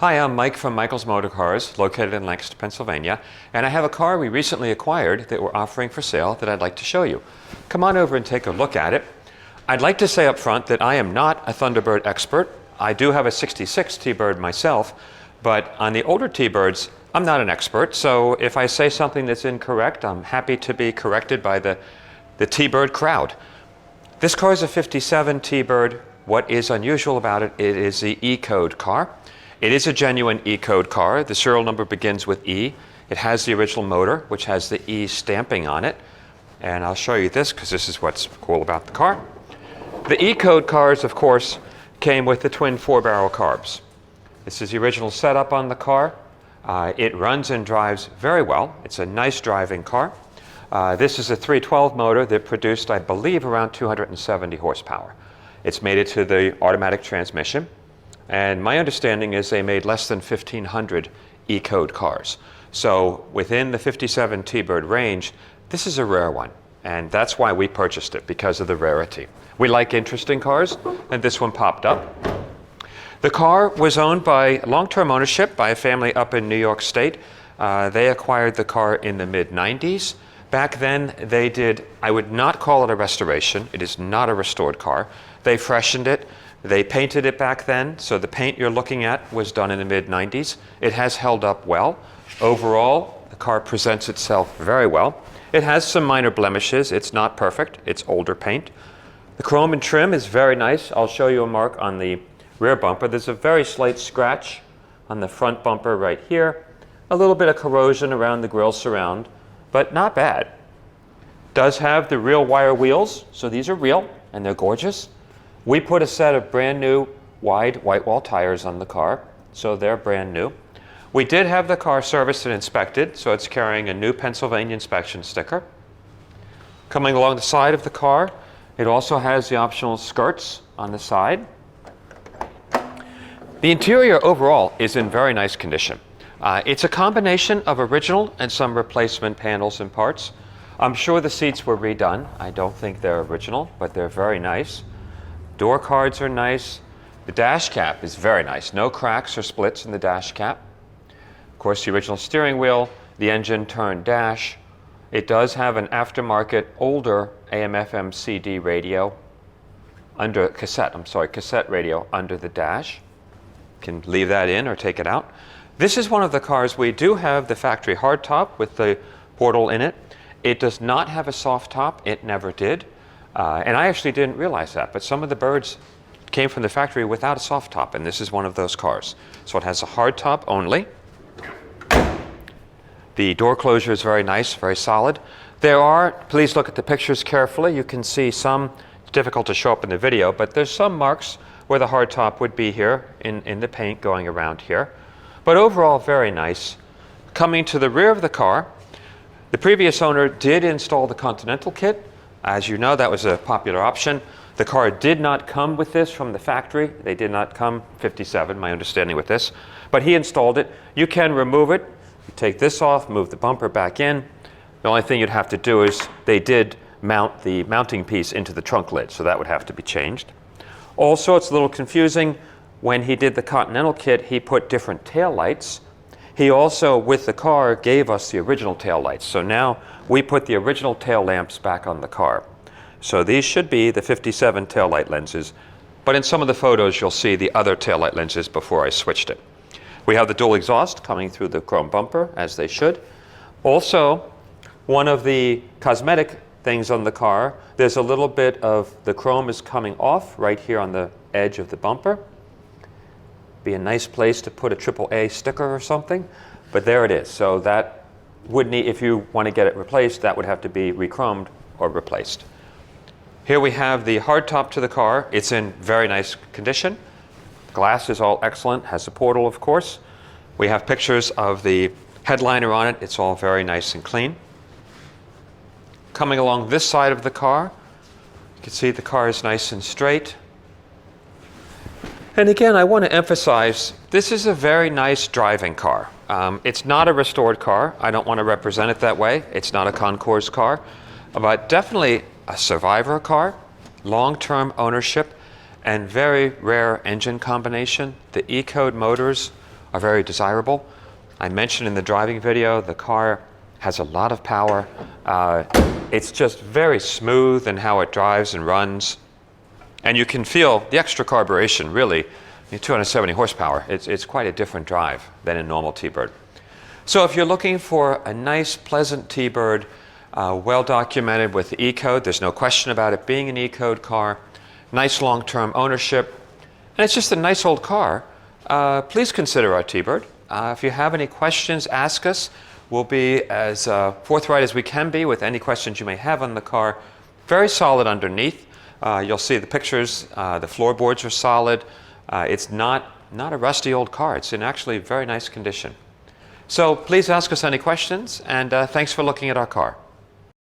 Hi, I'm Mike from Michael's Motor Cars, located in Lancaster, Pennsylvania, and I have a car we recently acquired that we're offering for sale that I'd like to show you. Come on over and take a look at it. I'd like to say up front that I am not a Thunderbird expert. I do have a 66 T-Bird myself, but on the older T-Birds, I'm not an expert, so if I say something that's incorrect, I'm happy to be corrected by the T-Bird crowd. This car is a 57 T-Bird. What is unusual about it, it is the Ecode car. It is a genuine Ecode car. The serial number begins with E. It has the original motor, which has the E stamping on it. And I'll show you this because this is what's cool about the car. The Ecode cars, of course, came with the twin 4-barrel carbs. This is the original setup on the car. It runs and drives very well. It's a nice driving car. This is a 312 motor that produced, I believe, around 270 horsepower. It's made it to the automatic transmission. And my understanding is they made less than 1,500 Ecode cars. So within the 57 T-Bird range, this is a rare one. And that's why we purchased it, because of the rarity. We like interesting cars, and this one popped up. The car was owned by long-term ownership by a family up in New York State. They acquired the car in the mid-90s. Back then, they did, I would not call it a restoration. It is not a restored car. They freshened it. They painted it back then, so the paint you're looking at was done in the mid-90s. It has held up well. Overall, the car presents itself very well. It has some minor blemishes. It's not perfect. It's older paint. The chrome and trim is very nice. I'll show you a mark on the rear bumper. There's a very slight scratch on the front bumper right here. A little bit of corrosion around the grille surround, but not bad. Does have the real wire wheels, so these are real and they're gorgeous. We put a set of brand new wide white wall tires on the car, so they're brand new. We did have the car serviced and inspected, so it's carrying a new Pennsylvania inspection sticker. Coming along the side of the car, it also has the optional skirts on the side. The interior overall is in very nice condition. It's a combination of original and some replacement panels and parts. I'm sure the seats were redone. I don't think they're original, but they're very nice. Door cards are nice. The dash cap is very nice. No cracks or splits in the dash cap. Of course, the original steering wheel, the engine turned dash. It does have an aftermarket older AM/FM CD radio under cassette radio under the dash. Can leave that in or take it out. This is one of the cars we do have the factory hardtop with the portal in it. It does not have a soft top. It never did. And I actually didn't realize that, but some of the Birds came from the factory without a soft top, and this is one of those cars. So it has a hard top only. The door closure is very nice, very solid. There are, please look at the pictures carefully. You can see some, it's difficult to show up in the video, but there's some marks where the hard top would be here in the paint going around here. But overall, very nice. Coming to the rear of the car, the previous owner did install the Continental Kit. As you know, that was a popular option. The car did not come with this from the factory. They did not come 57, my understanding with this. But he installed it. You can remove it. You take this off, move the bumper back in. The only thing you'd have to do is they did mount the mounting piece into the trunk lid, so that would have to be changed. Also, it's a little confusing. When he did the Continental Kit, he put different tail lights. He also, with the car, gave us the original tail lights. So now we put the original tail lamps back on the car. So these should be the 57 tail light lenses, but in some of the photos you'll see the other tail light lenses before I switched it. We have the dual exhaust coming through the chrome bumper, as they should. Also, one of the cosmetic things on the car, there's a little bit of the chrome is coming off right here on the edge of the bumper. Be a nice place to put a AAA sticker or something, but there it is. So that would need, if you want to get it replaced, that would have to be re-chromed or replaced. Here we have the hardtop to the car. It's in very nice condition. Glass is all excellent, has a portal, of course. We have pictures of the headliner on it. It's all very nice and clean. Coming along this side of the car, you can see the car is nice and straight. And again, I want to emphasize, this is a very nice driving car. It's not a restored car. I don't want to represent it that way. It's not a concours car, but definitely a survivor car, long-term ownership, and very rare engine combination. The Ecode motors are very desirable. I mentioned in the driving video, the car has a lot of power. It's just very smooth in how it drives and runs. And you can feel the extra carburation, really. 270 horsepower. It's quite a different drive than a normal T-Bird. So if you're looking for a nice, pleasant T-Bird, well documented with the Ecode, there's no question about it being an Ecode car, nice long-term ownership, and it's just a nice old car, please consider our T-Bird. If you have any questions, ask us. We'll be as forthright as we can be with any questions you may have on the car. Very solid underneath. You'll see the pictures. The floorboards are solid. It's not a rusty old car. It's in actually very nice condition. So please ask us any questions, and thanks for looking at our car.